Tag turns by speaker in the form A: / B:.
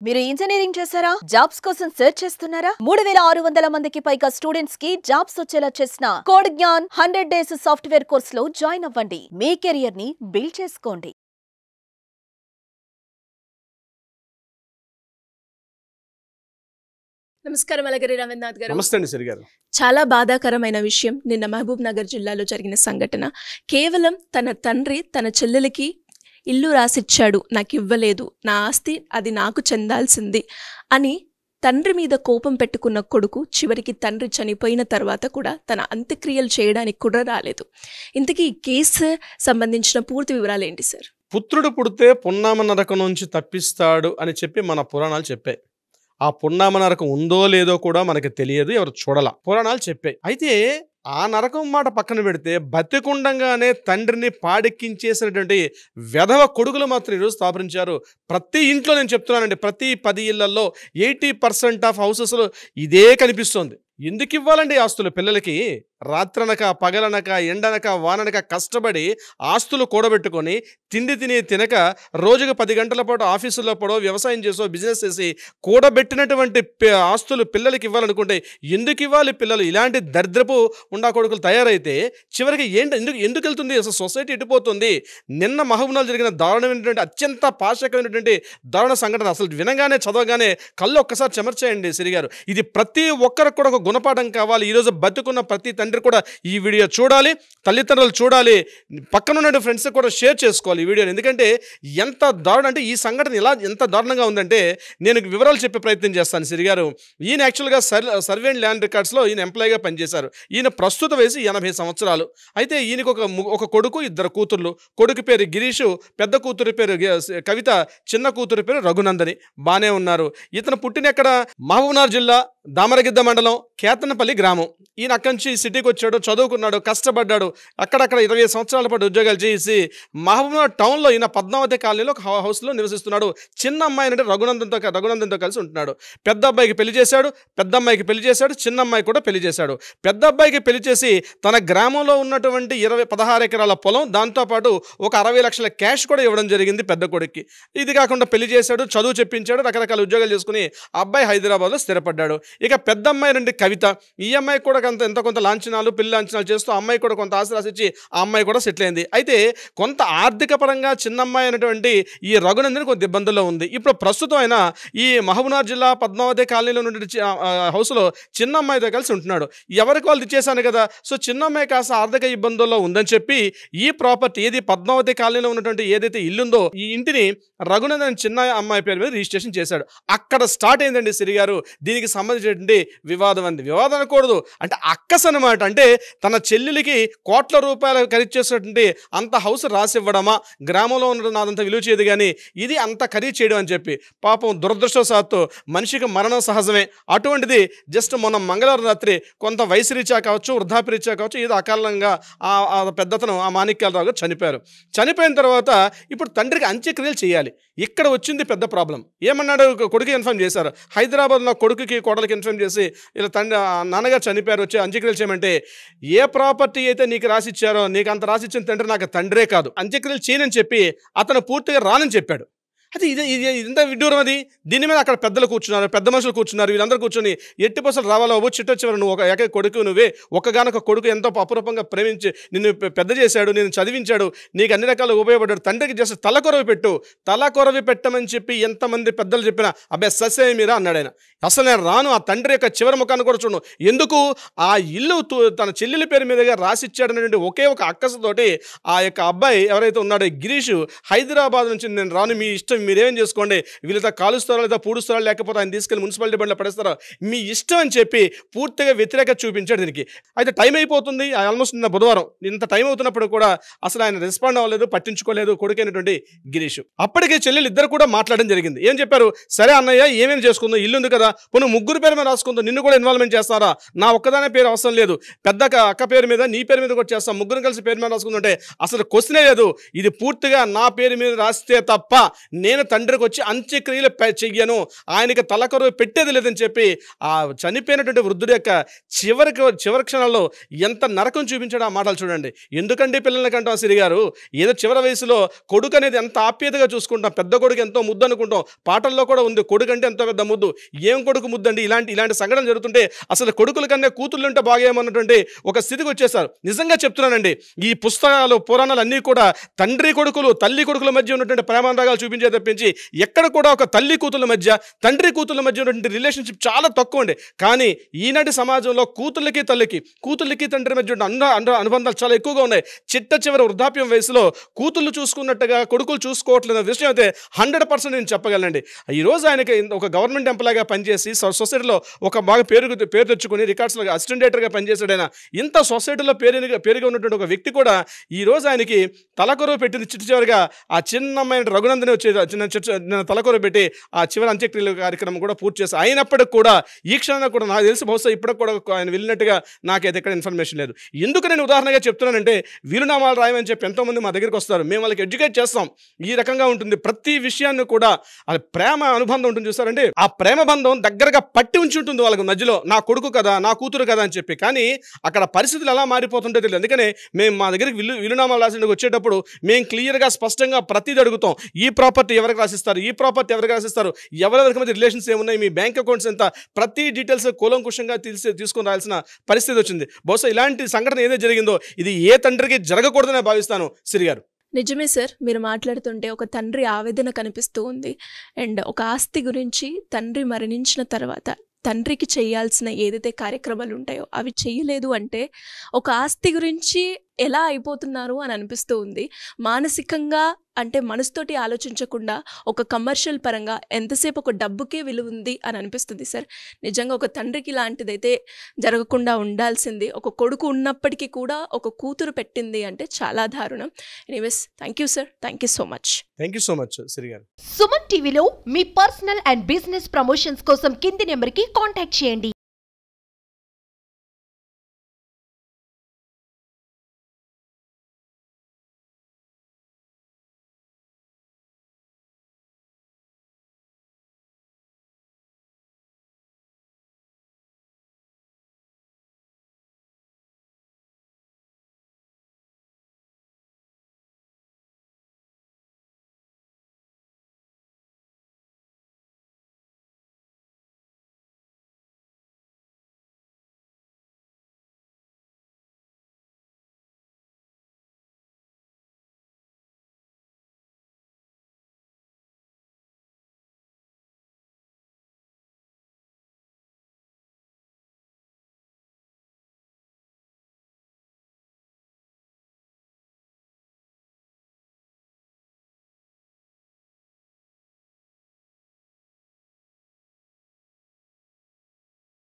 A: మీరు ఇంజనీరింగ్ చేశారా? జాబ్స్ కోసం సెర్చ్ చేస్తున్నారా? 3600 మందికి పైగా స్టూడెంట్స్ కి జాబ్స్ వచ్చేలా చేసిన code Gyan 100 days software course లో జాయిన్ అవ్వండి. మీ కెరియర్ ని బిల్డ్ చేసుకోండి.
B: నమస్కారం అలగిరి రవీంద్రనాథ్ గారు.
C: నమస్తే అండి సిరి గారు.
B: చాలా బాధాకరమైన విషయం నిన్న మహబూబ్ నగర్ జిల్లాలో జరిగిన సంఘటన. కేవలం తన తండ్రి తన చెల్లెలికి ఇల్లు రాసిచ్చాడు, నాకు ఇవ్వలేదు, నా ఆస్తి అది నాకు చెందాల్సింది అని తండ్రి మీద కోపం పెట్టుకున్న కొడుకు చివరికి తండ్రి చనిపోయిన తర్వాత కూడా తన అంత్యక్రియలు చేయడానికి కూడా రాలేదు. ఇంతకీ ఈ కేసు సంబంధించిన పూర్తి వివరాలు ఏంటి సార్?
C: పుత్రుడు పుడితే పున్నామ నరకం నుంచి తప్పిస్తాడు అని చెప్పి మన పురాణాలు చెప్పాయి. ఆ పున్నామ నరకం ఉందో లేదో కూడా మనకి తెలియదు, ఎవరు చూడాల, పురాణాలు చెప్పాయి. అయితే ఆ నరకం మాట పక్కన పెడితే బతికుండంగానే తండ్రిని పాడెక్కించేసినటువంటి వెధవ కొడుకులు మాత్రం ఈరోజు స్థాపించారు. ప్రతి ఇంట్లో నేను చెప్తున్నానండి, ప్రతి 10 ఇళ్లలో 80% ఆఫ్ హౌసెస్లో ఇదే కనిపిస్తోంది. ఎందుకు ఇవ్వాలండి ఆస్తులు పిల్లలకి? రాత్రనక పగలనక ఎండనక వాననక కష్టపడి ఆస్తులు కూడబెట్టుకొని తిండి తినక రోజుకు 10 గంటల పాటు ఆఫీసులో పడో వ్యవసాయం చేసో బిజినెస్ చేసి కూడబెట్టినటువంటి ఆస్తులు పిల్లలకి ఇవ్వాలనుకుంటే ఎందుకు ఇవ్వాలి? పిల్లలు ఇలాంటి దరిద్రపు ఉండా కొడుకులు తయారైతే చివరికి ఎందుకు వెళ్తుంది అసలు? సొసైటీ ఎటుపోతుంది? నిన్న మహబూబ్నగర్ జరిగిన దారుణమైనటువంటి అత్యంత పాశకమైనటువంటి దారుణ సంఘటన అసలు వినగానే చదవగానే కళ్ళు ఒక్కసారి చెమర్చేయండి సిరి గారు. ఇది ప్రతి ఒక్కరికి కూడా ఒక గుణపాఠం కావాలి. ఈరోజు బతుకున్న ప్రతి తండ్రి కూడా ఈ వీడియో చూడాలి, తల్లిదండ్రులు చూడాలి, పక్కన ఉన్న ఫ్రెండ్స్ కూడా షేర్ చేసుకోవాలి ఈ వీడియోని. ఎందుకంటే ఎంత దారుణం అంటే ఈ సంఘటన ఎంత దారుణంగా ఉందంటే నేను వివరాలు చెప్పే ప్రయత్నం చేస్తాను సిరి గారు. ఈయన యాక్చువల్గా సర్వే అండ్ ల్యాండ్ రికార్డ్స్లో ఈయన ఎంప్లాయీగా పనిచేశారు. ఈయన ప్రస్తుత వయసు 80 సంవత్సరాలు. అయితే ఈయనకు ఒక కొడుకు, 2 కూతుర్లు. కొడుకు పేరు గిరీషు, పెద్ద కూతురు పేరు కవిత, చిన్న కూతురు పేరు రఘునందని. బాగానే ఉన్నారు. ఇతను పుట్టిన ఎక్కడ? మహబూబ్నగర్ జిల్లా దామరగిద్ద మండలం కేతనపల్లి గ్రామం. ఈయన అక్కడి నుంచి సిటీకి వచ్చాడు, చదువుకున్నాడు, కష్టపడ్డాడు. అక్కడక్కడ 20 సంవత్సరాల పాటు ఉద్యోగాలు చేసి మహబూబ్నగర్ టౌన్లో ఈయన పద్మావతి కాలనీలో ఒక హౌస్లో నివసిస్తున్నాడు. చిన్న అమ్మాయి అంటే రఘునందన్తో కలిసి ఉంటున్నాడు. పెద్ద అబ్బాయికి పెళ్లి చేశాడు, చిన్న అమ్మాయి కూడా పెళ్లి చేశాడు. పెద్ద అబ్బాయికి పెళ్లి చేసి తన గ్రామంలో ఉన్నటువంటి 16 ఎకరాల పొలం, దాంతోపాటు ఒక 60 లక్షల క్యాష్ కూడా ఇవ్వడం జరిగింది పెద్ద కొడుక్కి. ఇది కాకుండా పెళ్లి చేశాడు, చదువు చెప్పించాడు, రకరకాల ఉద్యోగాలు చేసుకుని అబ్బాయి హైదరాబాద్లో స్థిరపడ్డాడు. ఇక పెద్ద అమ్మాయి నుండి కవిత, ఈ అమ్మాయి కూడా ఎంత కొంత లాంఛనాలు పెళ్లి లాంఛనాలు చేస్తూ అమ్మాయి కూడా కొంత ఆశ రాసిచ్చి ఆ అమ్మాయి కూడా సెటిల్ అయింది. అయితే కొంత ఆర్థిక పరంగా చిన్న అమ్మాయి అనేటువంటి ఈ రఘునందని కొంత ఇబ్బందుల్లో ఉంది. ఇప్పుడు ప్రస్తుతం ఆయన ఈ మహబూబ్నగర్ జిల్లా పద్మావతి కాలనీలో నుండి హౌస్లో చిన్న అమ్మాయితో కలిసి ఉంటున్నాడు. ఎవరికి వాళ్ళు ఇచ్చేసాను కదా, సో చిన్న అమ్మాయి కాస్త ఆర్థిక ఇబ్బందుల్లో ఉందని చెప్పి ఈ ప్రాపర్టీ ఏది పద్మావతి కాలనీలో ఉన్నటువంటి ఏదైతే ఇల్లుందో ఈ ఇంటిని రఘునందన్ చిన్న అమ్మాయి పేరు మీద రిజిస్ట్రేషన్ చేశాడు. అక్కడ స్టార్ట్ అయిందండి సిరి గారు దీనికి సంబంధించినటువంటి వివాదం. వివాదం అనకూడదు, అంటే అక్కస్ అనమాట. అంటే తన చెల్లెలికి కోట్ల రూపాయలు ఖరీదు చేసినటువంటి అంత హౌస్ రాసివ్వడమా? గ్రామంలో ఉండడం నాదంత విలువ చేయదు కానీ ఇది అంత ఖరీదు చేయడం అని చెప్పి పాపం దురదృష్టవశాత్తు మనిషికి మరణం సహజమే. అటువంటిది జస్ట్ మొన్న మంగళవారం రాత్రి కొంత వయసు రీత్యా కావచ్చు, వృద్ధాప్య రీత్యా కావచ్చు, ఏదో అకాలంగా ఆ పెద్దతను ఆ మాణిక్యాలరావు గారు చనిపోయారు. చనిపోయిన తర్వాత ఇప్పుడు తండ్రికి అంత్యక్రియలు చేయాలి. ఇక్కడ వచ్చింది పెద్ద ప్రాబ్లం. ఏమన్నాడు? కొడుకు ఇన్ఫార్మ్ చేశారు. హైదరాబాద్లో కొడుకుకి కోడలికి ఇన్ఫార్మ్ చేసి ఇలా నాన్నగారు చనిపోయారు, వచ్చి అంత్యక్రియలు చేయమంటే ఏ ప్రాపర్టీ అయితే నీకు రాసిచ్చారో నీకు అంత రాసిచ్చిన తండ్రి నాకు తండ్రే కాదు, అంత్యక్రియలు చేయనని చెప్పి అతను పూర్తిగా రానని చెప్పాడు. అయితే ఇంత విడ్డూరం అది. దీని మీద అక్కడ పెద్దలు కూర్చున్నారు, పెద్ద మనుషులు కూర్చున్నారు. వీళ్ళందరూ కూర్చొని 80% రావాలో చిట్ట చివరి నువ్వు ఒక కొడుకు, నువ్వే ఒక్కగానొక కొడుకు, ఎంతో అపురూపంగా ప్రేమించి నిన్ను పెద్ద చేశాడు, నేను చదివించాడు, నీకు అన్ని రకాలుగా ఉపయోగపడ్డాడు, తండ్రికి జస్ట్ తలకొరవి పెట్టమని చెప్పి ఎంతమంది పెద్దలు చెప్పినా అబ్బాయి ససే మీరా అన్నాడు ఆయన. అసలు నేను రాను. ఆ తండ్రి యొక్క చివరి ముఖాన్ని కూడా చూడు. ఎందుకు? ఆ ఇల్లు తన చెల్లెలి పేరు మీదుగా రాసిచ్చాడనేటువంటి ఒకే ఒక అక్కసతోటి ఆ యొక్క అబ్బాయి ఎవరైతే ఉన్నాడో గిరీషు హైదరాబాద్ నుంచి నేను రాను, మీ ఇష్టం, మీరేం చేసుకోండి, వీళ్ళతో కాలుస్తారో లేదా పూడుస్తారో లేకపోతే ఆయన తీసుకెళ్ళి మున్సిపాలిటీ బండిలో పడేస్తారో మీ ఇష్టం అని చెప్పి పూర్తిగా వ్యతిరేకత చూపించాడు దీనికి. అయితే టైం అయిపోతుంది, ఆల్మోస్ట్ నిన్న బుధవారం, ఇంత టైం అవుతున్నప్పుడు కూడా అసలు ఆయన రెస్పాండ్ అవ్వలేదు, పట్టించుకోలేదు కొడుకైనటువంటి గిరీష్. అప్పటికే చెల్లెలు ఇద్దరు కూడా మాట్లాడడం జరిగింది. ఏం చెప్పారు? సరే అన్నయ్య ఏమేమి చేసుకుందో, ఇల్లు ఉంది కదా, పోనీ 3 పేరు మీద రాసుకుందో, నిన్ను కూడా ఇన్వాల్వ్మెంట్ చేస్తారా? నా ఒక్కదానే పేరు అవసరం లేదు, పెద్ద అక్క పేరు మీద నీ పేరు మీద కూడా చేస్తాం, 3 కలిసి పేరు మీద రాసుకుంటుంటే అసలు క్వశ్చనే లేదు. ఇది పూర్తిగా నా పేరు మీద రాస్తే తప్ప నేను తండ్రికి వచ్చి అంత్యక్రియలు చెయ్యను, ఆయనకి తలకొరువు పెట్టేది లేదని చెప్పి ఆ చనిపోయినటువంటి వృద్ధుడి యొక్క చివరి క్షణాల్లో ఎంత నరకం చూపించాడు ఆ మాటలు చూడండి. ఎందుకండి పిల్లల్ని కంటాం సిరి గారు? ఏదో చివరి వయసులో కొడుకు అనేది ఎంత ఆప్యాయతగా చూసుకుంటాం, పెద్ద కొడుకు ఎంతో ముద్దు అనుకుంటాం, పాటల్లో కూడా ఉంది కొడుకు అంటే ఎంతో పెద్ద ముద్దు. ఏం కొడుకు ముద్దు అండి? ఇలాంటి సంఘటనలు జరుగుతుంటే అసలు కొడుకుల కన్నా కూతుళ్ళు ఉంటే బాగేమన్నటువంటి ఒక స్థితికి వచ్చేసారు. నిజంగా చెప్తున్నానండి, ఈ పుస్తకాలు పురాణాలు అన్నీ కూడా తండ్రి కొడుకులు తల్లి కొడుకుల మధ్య ఉన్నటువంటి ప్రేమానురాగాలు చూపించే తప్పించి ఎక్కడ కూడా ఒక తల్లి కూతుళ్ళ మధ్య తండ్రి కూతుళ్ళ మధ్య ఉన్నటువంటి రిలేషన్షిప్ చాలా తక్కువ అండి. కానీ ఈనాటి సమాజంలో కూతుళ్ళకి తండ్రి మధ్య అనుబంధాలు చాలా ఎక్కువగా ఉన్నాయి. చివరి వృద్ధాప్యం వయసులో కూతుళ్ళు చూసుకున్నట్టుగా కొడుకులు చూసుకోవట్లేదు విషయం అయితే 100% నేను చెప్పగలండి. ఈరోజు ఆయనకి ఒక గవర్నమెంట్ ఎంప్లాయ్గా పనిచేసి సొసైటీలో ఒక బాగా పేరు తెచ్చుకుని రికార్డ్స్లో అసిస్టెంట్ డైరెక్టర్గా పనిచేసాడు. ఆయన ఇంత సొసైటీలో పేరుగా ఉన్నటువంటి ఒక వ్యక్తి కూడా ఈరోజు ఆయనకి తలకొరువు పెట్టింది. చివరిగా ఆ చిన్నమైన రఘునందని వచ్చే తలకొరువు పెట్టి ఆ చివరి అంత్యక్రియల కార్యక్రమం కూడా పూర్తి చేసి అయినప్పటికి కూడా ఈ క్షణంలో కూడా నాకు తెలిసి బహుశా ఇప్పటికి కూడా ఆయన వెళ్ళినట్టుగా నాకైతే ఎక్కడ ఇన్ఫర్మేషన్ లేదు. ఎందుకు నేను ఉదాహరణగా చెప్తున్నానంటే, వీలునామాలు రాయమని చెప్పి ఎంతోమంది మా దగ్గరికి వస్తారు, మేము వాళ్ళకి ఎడ్యుకేట్ చేస్తాం. ఈ రకంగా ఉంటుంది ప్రతి విషయాన్ని కూడా. అది ప్రేమ అనుబంధం ఉంటుంది చూస్తారంటే, ఆ ప్రేమ బంధం దగ్గరగా పట్టి ఉంచి ఉంటుంది వాళ్ళకి మధ్యలో, నా కొడుకు కదా నా కూతురు కదా అని చెప్పి. కానీ అక్కడ పరిస్థితులు ఎలా మారిపోతుంటే తెలియదు. అందుకనే మేము మా దగ్గరికి వీలునామాలు రాసేందుకు వచ్చేటప్పుడు మేము క్లియర్గా స్పష్టంగా ప్రతిదీ అడుగుతాం. ఈ ప్రాపర్టీ ఎవరికి రాసిస్తారు, ఈ ప్రాపర్టీ ఎవరికి రాసిస్తారు, ఎవరెవరికి మధ్య రిలేషన్స్ ఏమున్నాయి, మీ బ్యాంక్ అకౌంట్స్ ఎంత, ప్రతి డీటెయిల్స్ కూలంకుషంగా తీసుకొని రాయాల్సిన పరిస్థితి వచ్చింది. బహుశా ఇలాంటి సంఘటన ఏదైతే జరిగిందో ఇది ఏ తండ్రికి జరగకూడదని భావిస్తాను సిరి గారు.
B: నిజమే సార్, మీరు మాట్లాడుతుంటే ఒక తండ్రి ఆవేదన కనిపిస్తూ ఉంది. అండ్ ఒక ఆస్తి గురించి తండ్రి మరణించిన తర్వాత తండ్రికి చేయాల్సిన ఏదైతే కార్యక్రమాలు ఉంటాయో అవి చేయలేదు అంటే ఒక ఆస్తి గురించి ఎలా అయిపోతున్నారు అని అనిపిస్తూ ఉంది. మానసికంగా అంటే మనసుతోటి ఆలోచించకుండా ఒక కమర్షియల్ పరంగా ఎంతసేపు ఒక డబ్బుకే విలువ ఉంది అని అనిపిస్తుంది సార్. నిజంగా ఒక తండ్రికి ఇలాంటిదైతే జరగకుండా ఉండాల్సింది. ఒక కొడుకు ఉన్నప్పటికీ కూడా ఒక కూతురు పెట్టింది అంటే చాలా దారుణం. Anyways, thank you sir, thank you so much.
C: Thank you so much Siri గారు.
D: సుమన్ టీవీలో మీ పర్సనల్ అండ్ బిజినెస్ ప్రమోషన్స్ కోసం కింది నెంబర్కి కాంటాక్ట్ చేయండి.